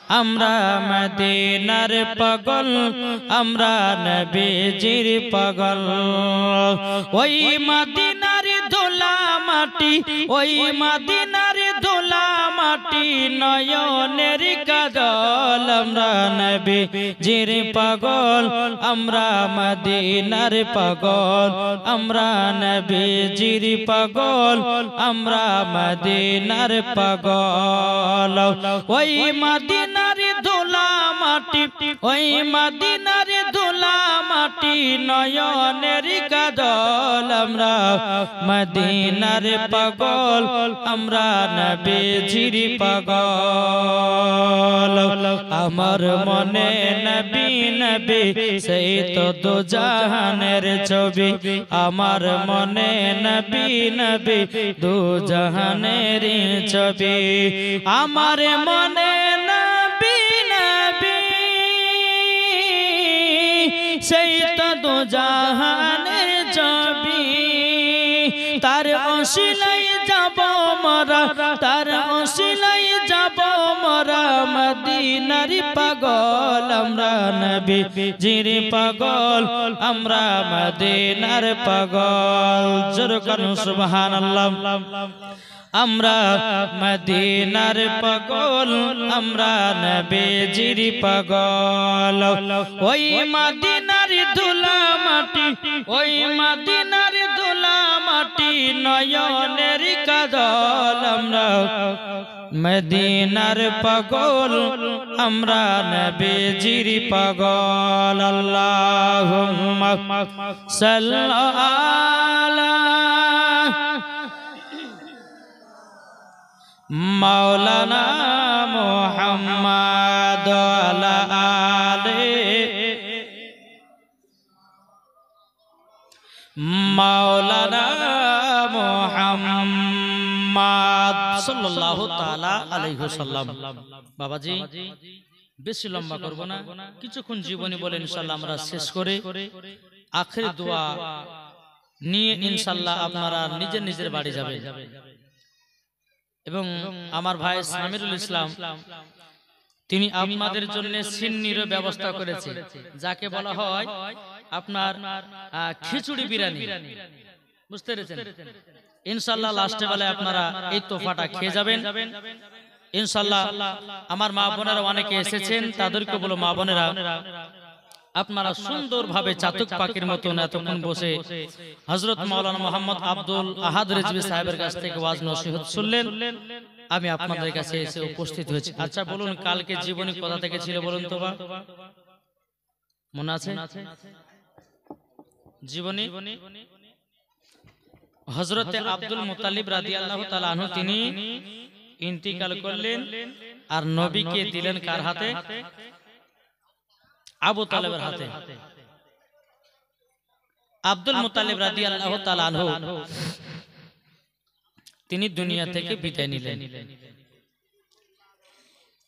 আমরা মদিনার পাগল, আমরা নবীজির পাগল। ওই মদিনার ধুলা মাটি, ওই মদিনার ধুলা মাটি নয়নের কাজল। আমরা নবীজির পাগল, আমরা মদিনার পাগল, আমরা নবীজির পাগল, আমরা মদিনার পাগল। ওই মদিনার ধুলা মাটি, ওই মদিনার ধুলা মাটি নয়নের কাজল। আমরা মদিনার পাগল, আমরা নবীজির পাগল। আমার মনে নবী নবী সেই তো দু জাহানের ছবি। আমার মনে নবী নবী দু জাহানের ছবি। আমার মনে নবী নবী সেই তো দু জাহানের ছবি। তার অশিলাই যাব মরা, তার অশিলাই যাব মরা মদিনার পাগল। আমরা নবীজির পাগল, আমরা মদিনার পাগল। জোরে করুন সুবহানাল্লাহ। আমরা মদিনার পাগল, আমরা নবীজির পাগল। ওই মদিনার ধুলা মাটি, ওই মদিনার ধুলা মাটি নয়নের কাজল। আমরা মদিনার পাগল, আমরা নবীজির পাগল। আল্লাহুম্মা সাল্লি আলা মাওলানা মুহাম্মদ ওয়ালা আলি মাওলানা মুহাম্মদ সাল্লাল্লাহু তাআলা আলাইহি ওয়াসাল্লাম। বাবাজি বেশি লম্বা করব না, কিছুক্ষণ জীবনী বলে ইনশাআল্লাহ আমরা শেষ করে আখির দোয়া নিয়ে ইনশাআল্লাহ আপনারা নিজের নিজের বাড়ি যাবেন। এবং আমার ভাই সামিরুল ইসলাম তিনি আপনাদের জন্য সিন্নির ব্যবস্থা করেছে, যাকে বলা হয় আপনার খিচুড়ি বিরিয়ানি। বুঝতে পেরেছেন? ইনশাআল্লাহ লাস্টে বেলায় আপনারা এই তোফাটা খেয়ে যাবেন ইনশাআল্লাহ। আমার মা বোনেরা অনেকে এসেছেন, তাদেরকে বলো মা বোনেরা আপনারা সুন্দরভাবে চাতক পাখির মতন এতক্ষণ বসে হযরত মাওলানা মোহাম্মদ আব্দুল আহাদ রিজভী সাহেবের কাছ থেকে ওয়াজ নসিহত শুনলেন। আমি আপনাদের কাছে এসে উপস্থিত হয়েছি। আচ্ছা বলুন, কালকে জীবনী কোথা থেকে ছিল বলুন তো? মনে আছে? জীবনী হযরতে আব্দুল মুত্তালিব রাদিয়াল্লাহু তাআলা আনহু তিনি ইন্তিকাল করলেন, আর নবীকে দিলেন কার হাতে? আবু তালেবের হাতে। আব্দুল মুত্তালিব রাদিয়াল্লাহু তাআলা আনহু তিনি দুনিয়া থেকে বিদায় নিলেন,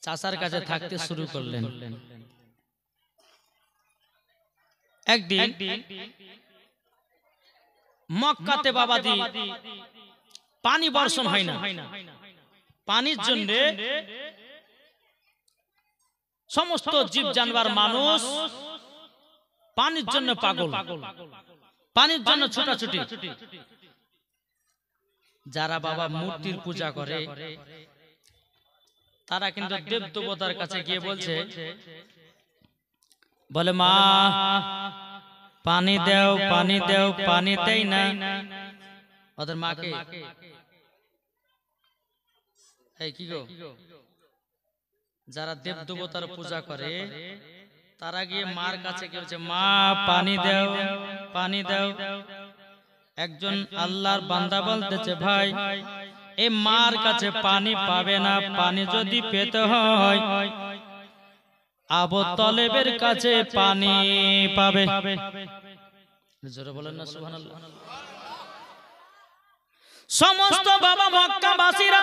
চাচার কাছে থাকতে শুরু করলেন। একদিন মক্কাতে বাবাজি পানি বর্ষণ হয় না। পানির জন্য সমস্ত জীব জানবার মানুষ পানির জন্য পাগল, পানির জন্য ছোটাছুটি। যারা বাবা মূর্তির পূজা করে তারা কিন্তু দেব দেবতার কাছে গিয়ে বলছে, বলে মা পানি দাও, পানি দাও, পানি দেই না। ওদের মাকে এই কি গো, যারা দেব দেবতার পূজা করে তারা গিয়ে মার কাছে গিয়ে বলছে, মা পানি দাও, পানি দাও। একজন আল্লাহর বান্দা বলতেছে, ভাই এই মার কাছে পানি পাবে না, পানি যদি পেতে হয় আবু তালেবের কাছে পানি পাবে। জোরে বলেন না সুবহানাল্লাহ। সমস্ত বাবা মক্কাবাসীরা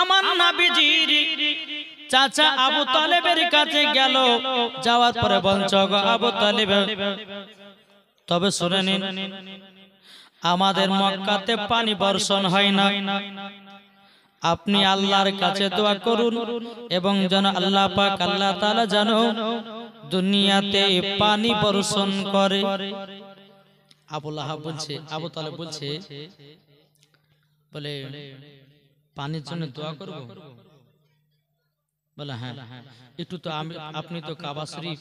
আমার নবীজির চাচা আবু তালেবের কাছে গেল। যাওয়ার পরে বলছে, আবু তালেব তবে শুনে নিন, আমাদের মক্কাতে পানি বর্ষণ হয় না, আপনি আল্লাহর কাছে দোয়া করুন এবং যেন আল্লাহ পাক আল্লাহ তাআলা যেন দুনিয়াতে পানি বর্ষণ করে। আবু লাহাব বলছে, আবু তালেব বলছে, বলে পানির জন্য দোয়া করব? বলে হ্যাঁ, একটু তো আপনি তো কাবা শরীফ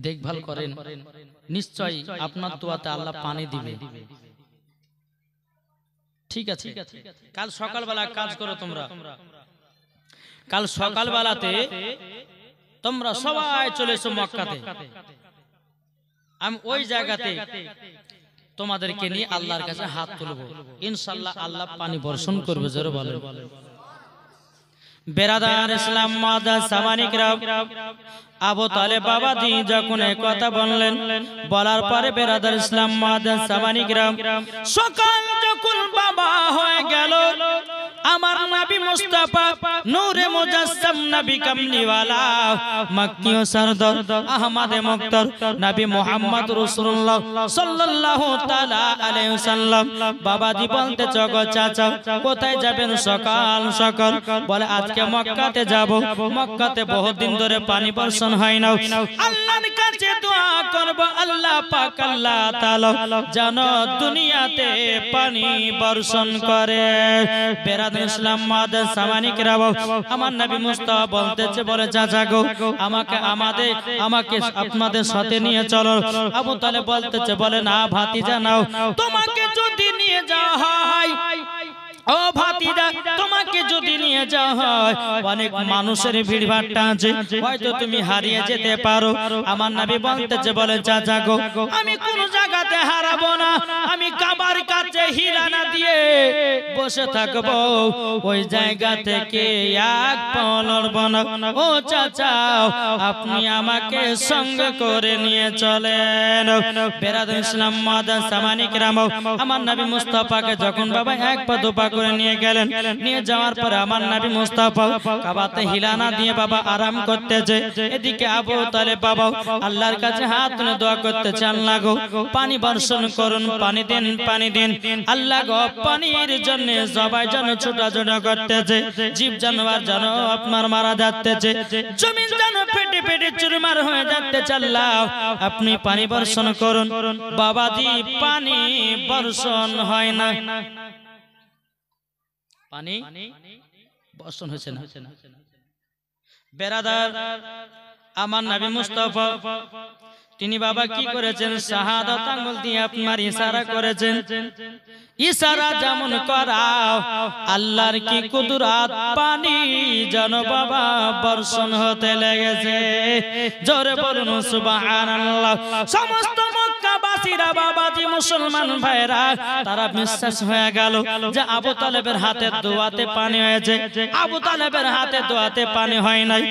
দেখভাল করেন, নিশ্চয়ই আপনার দোয়াতে আল্লাহ পানি দিবে। ঠিক আছে, কাল সকালবেলা কাজ করো তোমরা, কাল সকালবেলাতে তোমরা সবাই চলে এসো মক্কাতে, আমি ওই জায়গাতে তোমাদেরকে নিয়ে আল্লাহর কাছে হাত তুলবো, ইনশাআল্লাহ আল্লাহ পানি বর্ষণ করবে। জোরে বলেন। বেরাদার ইসলাম মাদার সামানিকরাম, আবু তালেব বাবাজি যখন এই কথা বললেন, বলার পরে বেরাদার ইসলাম মাদার সামানিকরাম, সকাল যখন বাবা হয়ে গেল, আমার নবী মুস্তাফা নূরে মুজাসসাম নবী কামলিওয়ালা মক্কি ও সরদার আহমদে মুক্তার নবী মুহাম্মদ রাসূলুল্লাহ সাল্লাল্লাহু তাআলা আলাইহি ওয়াসাল্লাম বাবাজি বলতে, চগো চাচা কোথায় যাবেন সকাল সকাল? বলে আজকে মক্কাতে যাব, মক্কাতে বহুত দিন ধরে পানি বর্ষণ হয় না, আল্লাহর কাছে দোয়া করব আল্লাহ পাক আল্লাহ তাআলা যেন দুনিয়াতে পানি বর্ষণ করে। ইসলাম মাদার সামানিকরাম, আমার নবী মুস্তাফা বলতেছে, বলে চাচা গো আমাকে আপনাদের সাথে নিয়ে চলো। আবু তালেব বলতেছে, বলে না ভাতিজা নাও, তোমাকে যদি নিয়ে যাওয়া হয়, ও ভাতিজা তোমাকে যদি নিয়ে যাওয়া হয়, অনেক মানুষের ভিড়ভাট্টা আছে, হয়তো তুমি হারিয়ে যেতে পারো। আমার নবী বলতেছে, বলে চাচা গো আমি কোন জায়গাতে হারাবো না, আমি কাবার কাছে হিরানা দিয়ে বসে থাকবো, ওই জায়গা থেকে এক পাও লড়ব না। ও চাচা আপনি আমাকে সঙ্গে করে নিয়ে চলেন। বেরাদার ইসলাম মাদার সামানিকরাম, আমার নবী মুস্তাফাকে যখন বাবা এক পা দুপা করে নিয়ে গেলেন, নিয়ে যাওয়ার পরে আমার নবী মুস্তাফা কাবাতে হিলানা দিয়ে বাবা আরাম করতেছে, এদিকে আবু তালেব বাবা আল্লাহর কাছে হাত তুলে দোয়া করতেছে, আল্লাহ গো পানি বর্ষণ করুন, পানি দেন, পানি দেন। আল্লাহ গো পানির জন্য সবাই যেন ছোটাছুটা করতেছে, জীব জানোয়ার যেন আপনার মারা যাচ্ছে, জমিন যেন ফেটে ফেটে চুরমার হয়ে যাচ্ছে, আল্লাহ আপনি পানি বর্ষণ করুন। বাবাজি পানি বর্ষণ হয় না, পানি বর্ষণ হয়েছে না। বেরাদার আমার নবী মুস্তাফা তিনি বাবা কি করেছেন, শাহাদাত আঙ্গুল দিয়ে আপনার ইশারা করেছেন, ইশারা যেমন করা আল্লাহর কি কুদরত, পানি যেন বাবা বর্ষণ হতে লেগেছে। জোরে বলুন সুবহানাল্লাহ। সমস্ত মক্কাবাসীরা বাবাজি মুসলমান ভাইরা তারা বিশ্বাস হয়ে গেল যে আবু তালেবের হাতে দোয়াতে পানি হয়েছে, আবু তালেবের হাতে দোয়াতে পানি হয় নাই,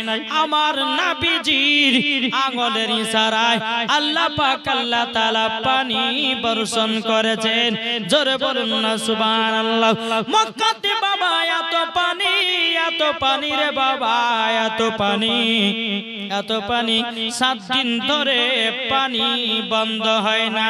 আমার নবীজির আঙ্গুলের ইশারায় আল্লাহ পাক আল্লাহ তাআলা পানি বর্ষণ করেছেন। জোরে বলুন না সুবহানাল্লাহ। মক্কাতে বাবা এত পানি, এত পানি রে বাবা, এত পানি, এত পানি, 7 দিন ধরে পানি বন্ধ হয় না।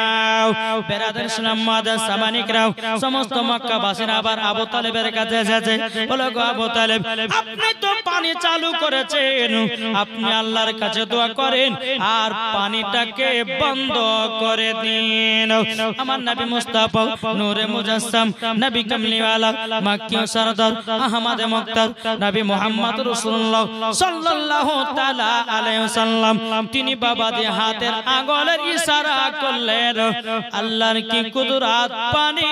বেরাদার ইসলাম মাদার সামানিকরাম, সমস্ত মক্কাবাসীরা আবার আবু তালেবের কাছে এসেছে, বলে গো আবু তালেব আপনি তো পানি চালু করেছেন, আপনি আল্লাহর কাছে দোয়া করেন আর পানিটাকে বন্ধ করে দিন। আমার নবী মুস্তাফা নূরে মুজাসসাম নবী কামলিওয়ালা মক্কি ও সরদার আহমদে মুক্তার নবী মুহাম্মদ রাসূলুল্লাহ সাল্লাল্লাহু তাআলা আলাইহি ওয়াসাল্লাম তিনি বাবাজি হাতের আঙ্গুলের ইশারা করলেন, আল্লাহর কি কুদরত, পানি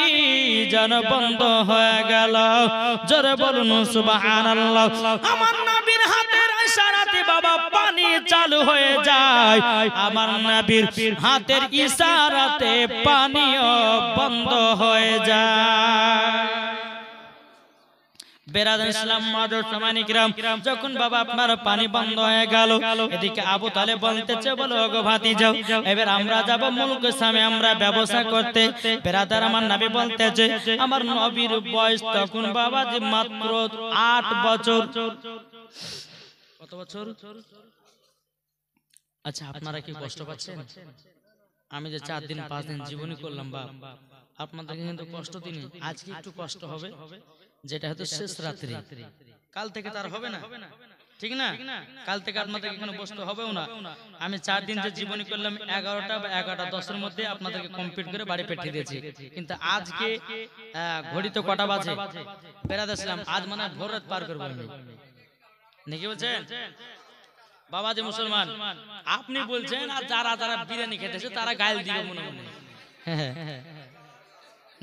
যেন বন্ধ হয়ে গেল। জোরে বলুন সুবহানাল্লাহ। আমার নবীর হাতের ইশারাতে বাবা পানি চালু হয়ে যায়, আমার নবীর হাতের ইশারাতে পানিও বন্ধ হয়ে যায়। বেরাদার ইসলাম মাদার সামানিকরাম, যখন বাবা আপনার পানি বন্ধ হয়ে গেল, এদিকে আবু তালেব বলতেছে, বলো গো ভাতিজা এবার আমরা যাব মুলক শামে, আমরা ব্যবসা করতে। বেরাদার আমার নবী বলতেছে, আমার নবীর বয়স তখন বাবা যে মাত্র 8 বছর। কত বছর? আচ্ছা আপনারা কি কষ্ট পাচ্ছেন? আমি যে 4 দিন 5 দিন জীবনী করলাম বাপ, আপনাদেরকে কিন্তু কষ্ট দিইনি, আজকে একটু কষ্ট হবে। যেটা হয়তো শেষ রাত্রি, কাল থেকে তার হবে না, ঠিক না? কাল থেকে আপনাদেরকে এখানে বসতে হবেও না। আমি 4 দিন যে জীবনী করলাম 11টা বা 11:10 মধ্যে আপনাদেরকে কমপ্লিট করে বাড়ি পাঠিয়ে দিয়েছি। কিন্তু আজকে ঘড়িতে কটা বাজে বেরাতে আসলাম, আজ মানে ভোর রাত পার করবো আমি, নাকি বলছেন বাবাজি মুসলমান? আপনি বলছেন আর যারা যারা বিরিয়ানি খেতেছে তারা গাল দিবে মনে মনে,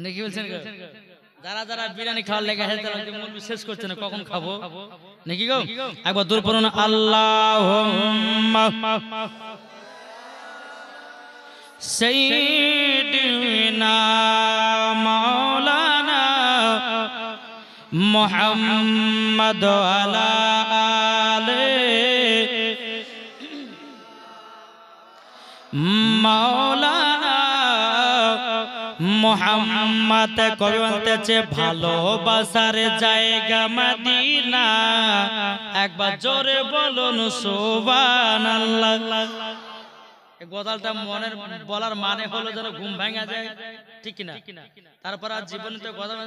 নাকি বলছেন? যারা যারা বিরিয়ানি খাওয়ার লেগে আছে তারা শেষ করছে না, কখন খাবো, নাকি গো? একবার দূর পড়ুন, আল্লাহুম্মা সাইয়্যিদিনা মাওলানা মুহাম্মদ আলা আলে মাওলানা মুহাম্মদ। কবি বলতেছে ভালোবাসার জায়গা মদিনা, একবার জোরে বলুন সুবহানাল্লাহ। গজালটা মনের বলার মানে হলো যেন ঘুম ভাঙা যায়, ঠিক না? তারপর আর জীবনে তো গজাল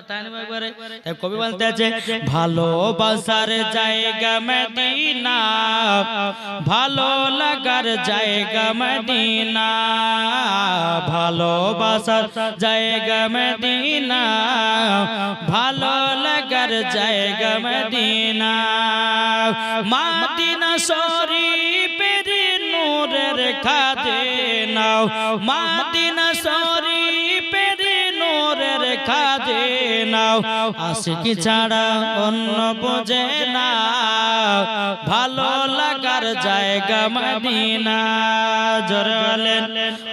টাইম একবারে। তাই কবি বলতেছে ভালোবাসার জায়গা মদিনা, ভালো লাগার জায়গা মদিনা, ভালোবাসার জায়গা মদিনা, ভালো লাগার জায়গা মদিনা। মদিনা শরীফের নূরের খাদেনা, মদিনা শরীফের নূরের খাদেনা, আশিক ছাড়া অন্য বোঝে না, ভালো লাগার জায়গা মদিনা। জোরে বলেন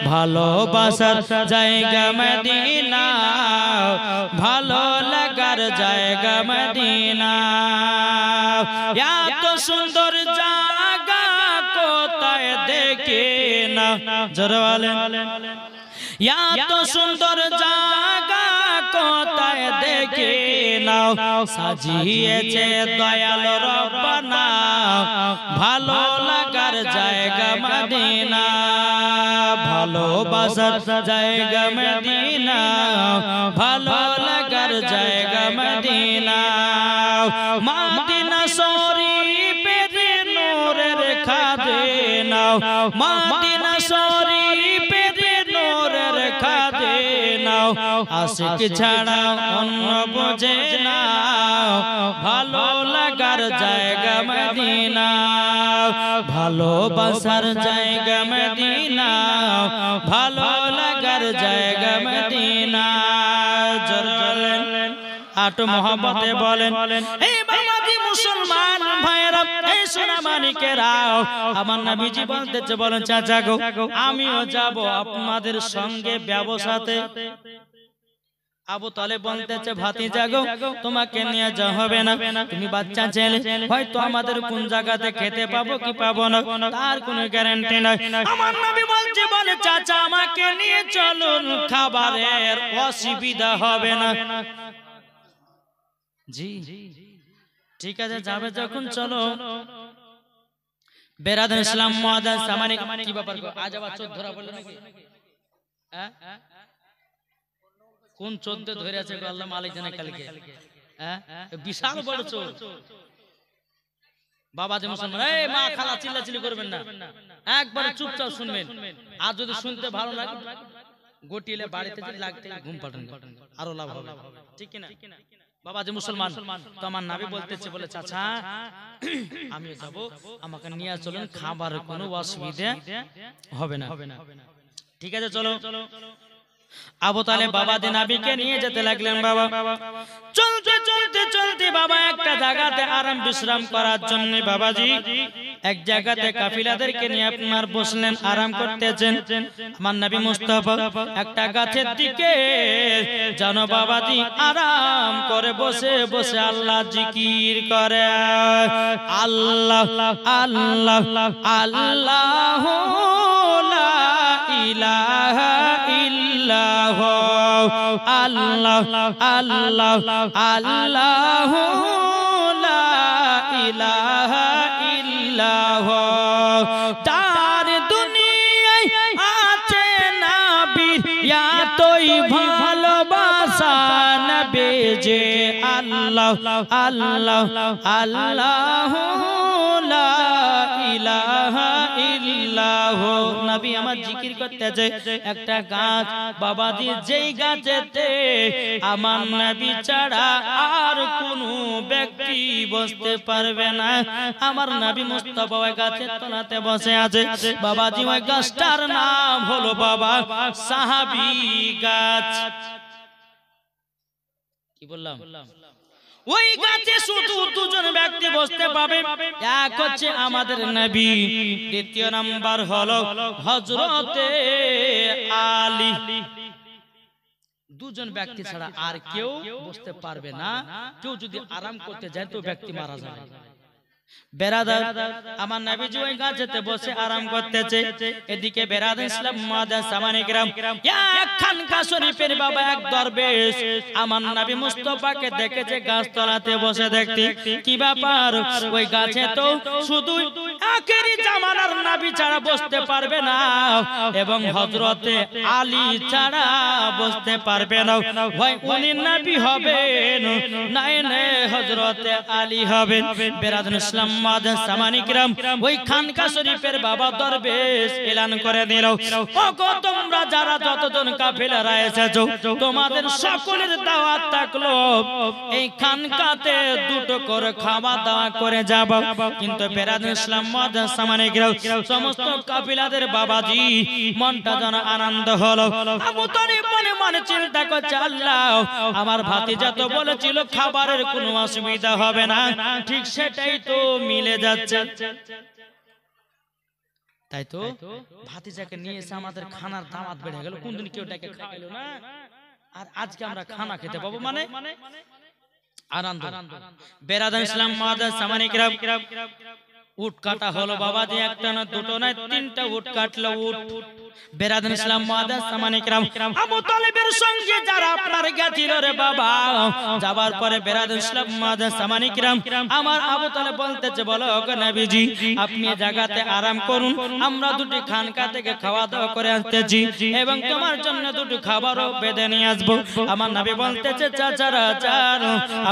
ভালোবাসার জায়গা মদিনা, ভালো লাগার জায়গা মদিনা। এত সুন্দর জায়গা কোথায় দেখে না, জোরে বলেন এত সুন্দর জায়গা কোথায় দেখে নাও, সাজিয়েছে দয়াল রব্বানা, ভালো লাগার জায়গা মদিনা, ভালোবাসার জায়গা মদিনা, ভালো লাগার জায়গা মদিনা। মদিনা শরীফের নূরের খাদেনা, মদিনা শরীফের নূরের খাদেনা, আশিক ছাড়া অন্য বোঝে না, ভালো লাগার জায়গা মদিনা, ভালোবাসার জায়গা মদিনা, ভালো লাগার জায়গা মদিনা। জোরে আটো মোহাম্মদে বলেন এই বাবাজি মুসলমান ভাইরা, এই সোনা মানিকেরা, আমার নবীজি বলতেছে, বলেন চাচা গো আমিও যাব আপনাদের সঙ্গে ব্যবসাতে। আবু তালেব বলতেছে ভাতিজা গো তোমাকে নিয়ে যাওয়া হবে না, তুমি বাচ্চা ছেলে, হয়তো আমাদের কোন জায়গাতে খেতে পাবো কি পাবো না তার কোনো গ্যারান্টি নাই। আমার নবী বলছে, বলে চাচা আমাকে নিয়ে চলুন, খাবারের অসুবিধা হবে না। জি ঠিক আছে, যাবে যখন চলো। বেরাদান ইসলাম মুআদ্দান সামানি কি ব্যাপার গো, আজ আবার চোর ধরা পড়লো নাকি? হ্যাঁ কোন চোর ধরে আছে গো, আল্লাহ মালিক জানে কালকে। হ্যাঁ বিশাল বড় চোর। বাবা যে মুসলমান, এই মা খালা চিল্লাচিল্লি করবেন না, একবারে চুপচাপ শুনবেন। আর যদি শুনতে ভালো লাগে গটিলে বাড়িতে যদি লাগতে ঘুম পাঠান, আরো লাভ হবে, ঠিক কিনা? বাবা যে মুসলমান, তো আমার নবী বলতেছে, বলে চাচা আমিও যাব, আমাকে নিয়ে চলুন, খাবার কোনো অসুবিধা হবে না। ঠিক আছে চলো। আবু তালেব বাবা দিয়ে নবীকে নিয়ে যেতে লাগলেন। বাবা চলতে চলতে চলতে বাবা একটা জায়গাতে আরাম বিশ্রাম করার জন্য বাবাজি এক জায়গাতে কাফিলাদেরকে নিয়ে আপনার বসলেন, আরাম করতেছেন। আমার নবী মুস্তাফা একটা গাছের দিকে যেন বাবাজি আরাম করে বসে বসে আল্লাহ জিকির করে, আল্লাহ আল্লাহ আল্লাহ লা ইলাহা ইল্লাল্লাহ, আল্লাহ আল্লাহ আল্লাহ লা ইলাহা ইল্লাল্লাহ। তার দুনিয়ায় আছে নবী, এতই ভালোবাসা নবী যে আল্লাহ আল্লাহ আল্লাহ লা ইলাহা ইল্লাহ। নবী আমার জিকির করতেছে একটা গাছ বাবাজি, যেই গাছেতে আমার নবী ছাড়া আর কোন ব্যক্তি বসতে পারবে না। আমার নবী মুস্তাফা ওই গাছের তলাতে বসে আছে বাবাজি। ওই গাছটার নাম হলো বাবা সাহাবী গাছ। কি বললাম? ওই গাছে শুধু দুজন ব্যক্তি বসতে পাবে, এক হচ্ছে আমাদের নবী, দ্বিতীয় নাম্বার হলো হযরতে আলী। দুজন ব্যক্তি ছাড়া আর কেউ বসতে পারবে না। কেউ যদি আরাম করতে যায় তো ব্যক্তি মারা যাবে। বেরাদার আমার নবীজি ওই গাছেতে বসে আরাম করতেছে। এদিকে বেরাদার ইসলাম মাদার সামানে গ্রাম এক খানকা শরীফের বাবা এক দরবেশ আমার নবী মুস্তাফাকে দেখেছে গাছ তলাতে বসে। দেখতে কি ব্যাপার, ওই গাছে তো শুধু আখেরি জামানার নবী ছাড়া বসতে পারবে না এবং হযরতে আলী ছাড়া বসতে পারবে না। হয় উনি নবী হবেন না হযরতে আলী হবেন। বেরাদার ইসলাম মাদার সামানে গ্রাম ওই খানকা শরীফের বাবা দরবেশ এলান করে দিল, ওগো তোমরা যারা যতজন কাফেলারা এসেছো তোমাদের সকলের দাওয়াত থাকলো, এই খানকাতে দুটো করে খাওয়া দাওয়া করে যাব। কিন্তু বেরাদার ইসলাম মাদার সামানে গ্রাম সমস্ত কাফেলাদের বাবাজি মনটা যেন আনন্দ হলো। আবু তালিব মনে মনে চিন্তা করছে, আল্লাহ আমার ভাতিজা তো বলেছিল খাবারের কোনো অসুবিধা হবে না, ঠিক সেটাই তো মিলে যাচ্ছে। তাই তো ভাতিজাকে নিয়ে এসে আমাদের খানার দাওয়াত বেড়ে গেল। কোনদিন কেউ ডেকে খাওয়াইলো না, আর আজকে আমরা খানা খেতে পাবো মানে আনন্দ। বেরাদার ইসলাম মাদার সামানে গ্রাম উট কাটা হলো বাবাজি, একটা না দুটো না তিনটা উট কাটলো। উট বেরাদার ইসলাম মাদার সামানে গ্রাম আবু তালিবের সঙ্গে যারা আপনার গেছিল রে বাবা, যাবার পরে বেরাদার ইসলাম মাদার সামানে গ্রাম আমার আবু তালিব বলতেছে, বলো ওগো নবীজি আপনি জায়গাতে আরাম করুন, আমরা দুটি খানকা থেকে খাওয়া দাওয়া করে আসতেছি এবং তোমার জন্য দুটি খাবারও বেঁধে নিয়ে আসবো। আমার নবী বলতেছে, চাচারা চার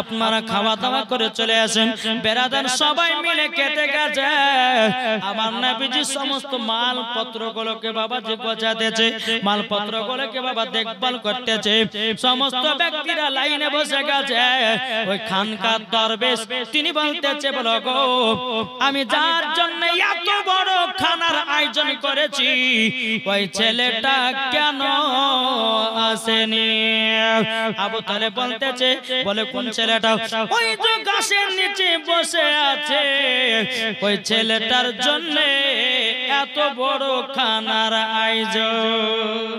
আপনারা খাওয়া দাওয়া করে চলে আসেন। বেরাদার সবাই মিলে খেতে গেছে। আমার নবীজি সমস্ত মালপত্র গুলোকে বাবা যে গোছাতেছে, মালপত্র গুলোকে বাবা দেখভাল করতেছে। সমস্ত ব্যক্তিরা লাইনে বসে গেছে। ওই খানকার দরবেশ তিনি বলতেছে, বলো গো আমি যার জন্য এত বড় খানার আয়োজন করেছি ওই ছেলেটা কেন আসেনি? আবু তালেব বলতেছে, বলে কোন ছেলেটা? ওই যে গাছের নিচে বসে আছে, ওই ছেলেটার জন্য এত বড় খানার আয়োজন।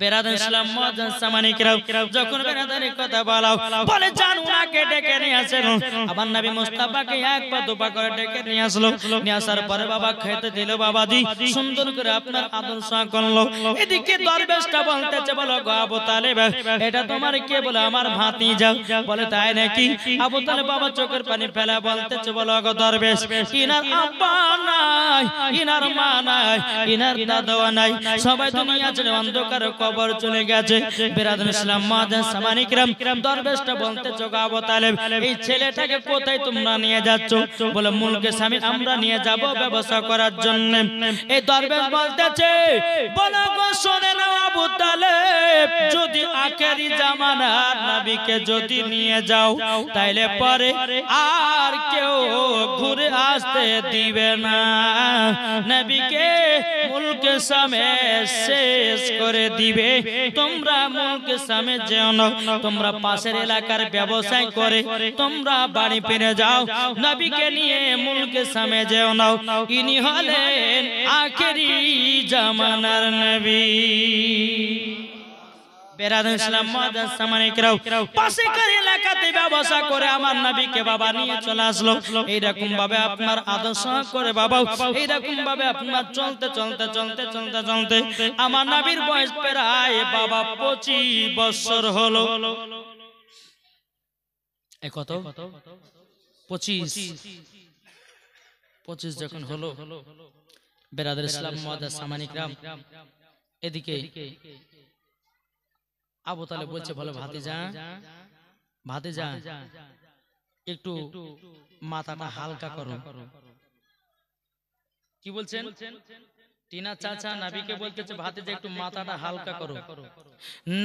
বেরাদার ইসলাম মাদার সামানে গ্রাম যখন বেরাদারের কথা বলাও বলে জান উনাকে ডেকে নিয়ে আসেন। আমার নবী মুস্তাফাকে এক পা দুপা করে ডেকে নিয়ে আসলো। নিয়ে আসার পরে বাবা খেতে দিল বাবাজি, সুন্দর করে আপনার আদর্শ করলো। এদিকে দরবেশটা বলতেছে, বলো গো আবু তালেব এটা তোমার কে? বলে আমার ভাতিজা। বলে তাই নাকি? আবু তালেব বাবা চোখের পানি ফেলা বলতেছে, বলো গো দরবেশ ইনার আব্বা নাই, ইনার মা নাই, ইনার দাদাও নাই, সবাই দুনিয়া ছেড়ে অন্ধকার কবর চলে গেছে। বেরাদার ইসলাম মাদার সামানে গ্রাম দরবেশটা বলতেছে, গো আবু তালেব এই ছেলেটাকে কোথায় তোমরা নিয়ে যাচ্ছ? বলে মুলকে স্বামী আমরা নিয়ে যাব ব্যবসা করার জন্য। এই দরবেশ বলতেছে, বলো গো শুনে নাও আবু তালেব যদি আখেরি জামানার নবীকে যদি নিয়ে যাও তাইলে পরে আর কেউ ঘুরে আসতে দিবে না, নবীকে মুলকে সামে শেষ করে দিবে। তোমরা মুলকে সামে যেও না, তোমরা পাশের এলাকার ব্যবসায় করে তোমরা বাড়ি ফিরে যাও, নবীকে নিয়ে মুলকে সামে যেও না। ইনি হলেন আখেরি জামানার নবী। বেরাদার ইসলাম মাদার সামানে গ্রাম পাশের এলাকাতে ব্যবসা করে আমার নবীকে বাবা নিয়ে চলে আসলো। এইরকম ভাবে আপনার আদর্শ করে বাবা, এইরকম ভাবে আপনার চলতে চলতে চলতে চলতে চলতে আমার নবীর বয়স প্রায় বাবা 25 বছর হলো। এই কত? 25 যখন হলো বেরাদার ইসলাম মাদার সামানে গ্রাম এদিকে আবু তালেব বলছে, বলো ভাতিজা ভাতিজা একটু মাথাটা হালকা করো। কি বলছেন? টিনা চাচা নবীকে বলতেছে ভাতিজা একটু মাথাটা হালকা করো।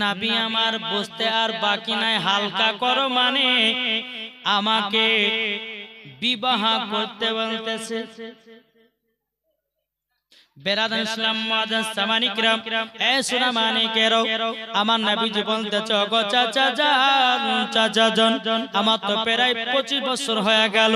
নবী আমার বুঝতে আর বাকি নাই, হালকা করো মানে আমাকে বিবাহ করতে বলতেছে। বেরাদান ইসলাম মুআজ্জাজ সামানি কিরাম, এ সোনা মানিকেরও, আমার নবীজি বলতেছে ওগো চাচা জান, আমার তো প্রায় 25 বছর হয়ে গেল,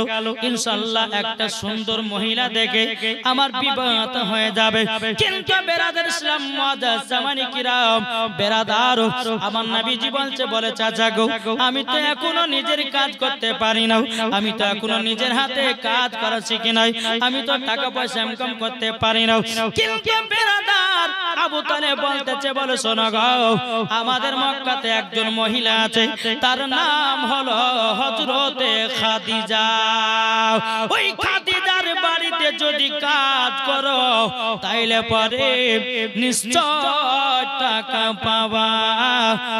ইনশাআল্লাহ একটা সুন্দর মহিলা দেখে আমার বিবাহ হয়ে যাবে। কিন্তু বেরাদান ইসলাম মুআজ্জাজ সামানি কিরাম, বেরাদার আমার নবীজি বলে চাচা গো, আমি তো এখনো নিজের কাজ করতে পারি না, আমি তো এখনো নিজের হাতে কাজ করা শিখি নাই, আমি তো টাকা পয়সা ইনকাম করতে পারি না। কিন্তু বেরাদার আবু তালেব বলতেছে বলে শোনো গো, আমাদের মক্কাতে একজন মহিলা আছে, তার নাম হলো হযরতে খাদিজা। ওই খাদিজার বাড়িতে যদি কাজ করো তাইলে পরে নিশ্চয় টাকা পাবা।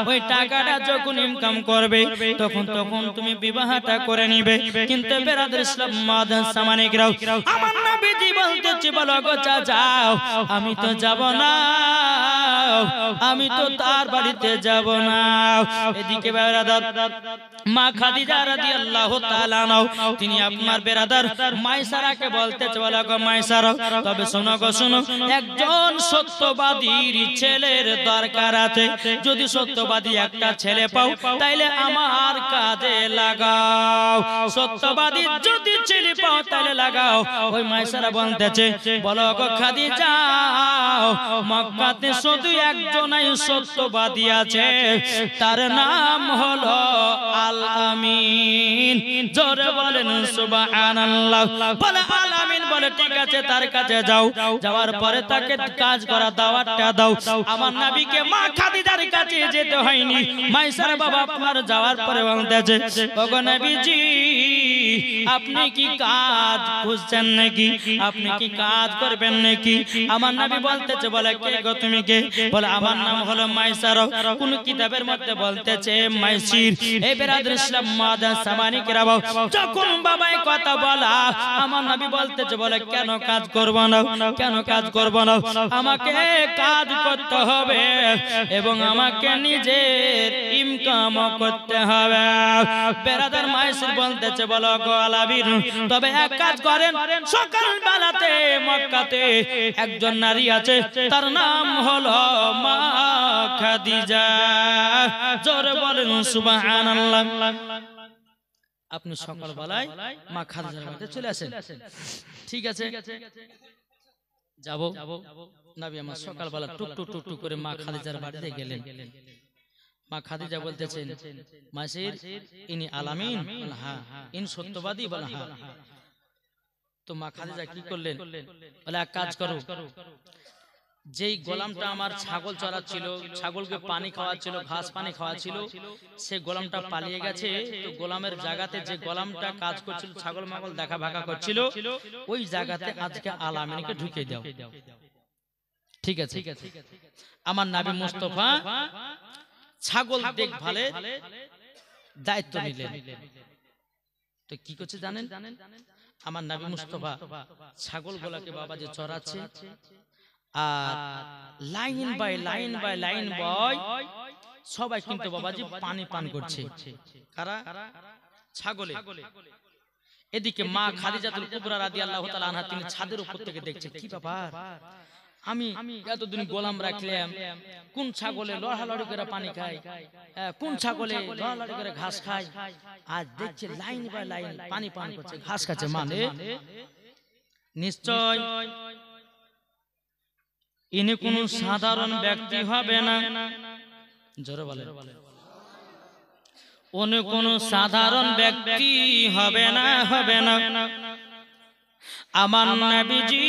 ওই টাকাটা যখন ইনকাম করবে তখন তুমি বিবাহটা করে নিবে। কিন্তু বেরাদার ইসলাম মুআজ্জাজ সামানি কিরাম, আমার নবীজি বলতেছে বলো গো চাচা, আমি তো যাব না, আমি তো তার বাড়িতে যাব না। এদিকে বেরাদার মা খাদিজা রাদিয়াল্লাহু তাআলা আনহা, তিনি আপনার বেরাদার মাইসারাকে বলতেছে বলো গো মাইসারা, তবে শোনো গো শোনো, একজন সত্যবাদীর ছেলের দরকার আছে, যদি সত্যবাদী একটা ছেলে পাও তাইলে আমার কাজে লাগাও, সত্যবাদী যদি ছেলে পাও তাইলে লাগাও। ওই মাইসারা বলতেছে বলো গো খাদিজা, মক্কাতে শুধু একজনই সত্যবাদী আছে, তার নাম হলো আল আমিন। জোরে বলেন সুবহানাল্লাহ। বলে আল আমিন বলে ঠিক আছে তার কাছে যাও, যাওয়ার পরে তাকে কাজ করা দাওয়াতটা দাও। আমার নবীকে মা খাদিজার কাছে যেতে হয়নি, মাইসার বাবা আপনার যাওয়ার পরে বলতেছে ওগো নবীজি, আপনি কি কাজ খুঁজছেন নাকি, আপনি কি কাজ করবেন নাকি? আমার নবী বলতেছে বলে কে গো তুমি কে? বলে আমার নাম হলো মাইসারা। কোন কিতাবের মধ্যে বলতেছে মাইসির। এই বেরাদার ইসলাম মুআজ্জাজ সামানি কিরাম, যখন বাবাই কথা বলা আমার নবী বলতেছে বলে কেন কাজ করব না, কেন কাজ করব না, আমাকে কাজ করতে হবে এবং আমাকে নিজের ইনকাম করতে হবে। বেরাদার মাইসির বলতেছে বলো গো আলাবির, তবে এক কাজ করেন, সকাল বেলাতে মক্কাতে একজন নারী আছে, তার নাম হলো মা খাদিজা। জোরে বলেন সুবহানাল্লাহ। আপনি সকাল বেলায় মা খাদিজার বাড়িতে চলে আসেন। ঠিক আছে যাব। নবী আমার সকাল বেলা টুক টুক টুক টুক করে মা খাদিজার বাড়িতে গেলেন। মা খাদিজা বলতেছেন মাসির ইনি আলামিন? হ্যাঁ। ইন সত্যবাদী? বলে হ্যাঁ। তো মা খাদিজা কি করলেন? বলে এক কাজ করো, যেই গোলামটা আমার ছাগল চড়াচ্ছিল, ছাগলকে পানি খাওয়াচ্ছিল, ঘাস পানি খাওয়াচ্ছিল, সে গোলামটা পালিয়ে গেছে। তো গোলামের জায়গাতে যে গোলামটা কাজ করছিল, ছাগল মাগল দেখা ভাগা করছিল, ওই জায়গাতে আজকে আলামিনকে ঢুকিয়ে দাও। ঠিক আছে। আমার নবী মুস্তাফা ছাগল দেখভালের দায়িত্ব নিলেন। তো কি করছে জানেন? আমার নবী মুস্তাফা ছাগলগুলোকে বাবা যে চড়াচ্ছে, আর লাইন বাই লাইন বাই সবাই কিন্তু বাবাজি পানি পান করছে। কারা? ছাগলে। এদিকে মা খাদিজাতুল কুবরা রাদিয়াল্লাহু তাআলা আনহা, তিনি ছাদের উপর থেকে দেখছে কি ব্যাপার, আমি এতদিন গোলাম রাখলাম, কোন ছাগলে লড়ালড়ি করে পানি খায়, কোন ছাগলে লড়ালড়ি করে ঘাস খায়, আজ দেখছে লাইন বাই লাইন পানি পান করছে, ঘাস খাচ্ছে, মানে নিশ্চয় ইনি কোন সাধারণ ব্যক্তি হবে না। জোরে বলেন, উনি কোন সাধারণ ব্যক্তি হবে না। আমার নবীজি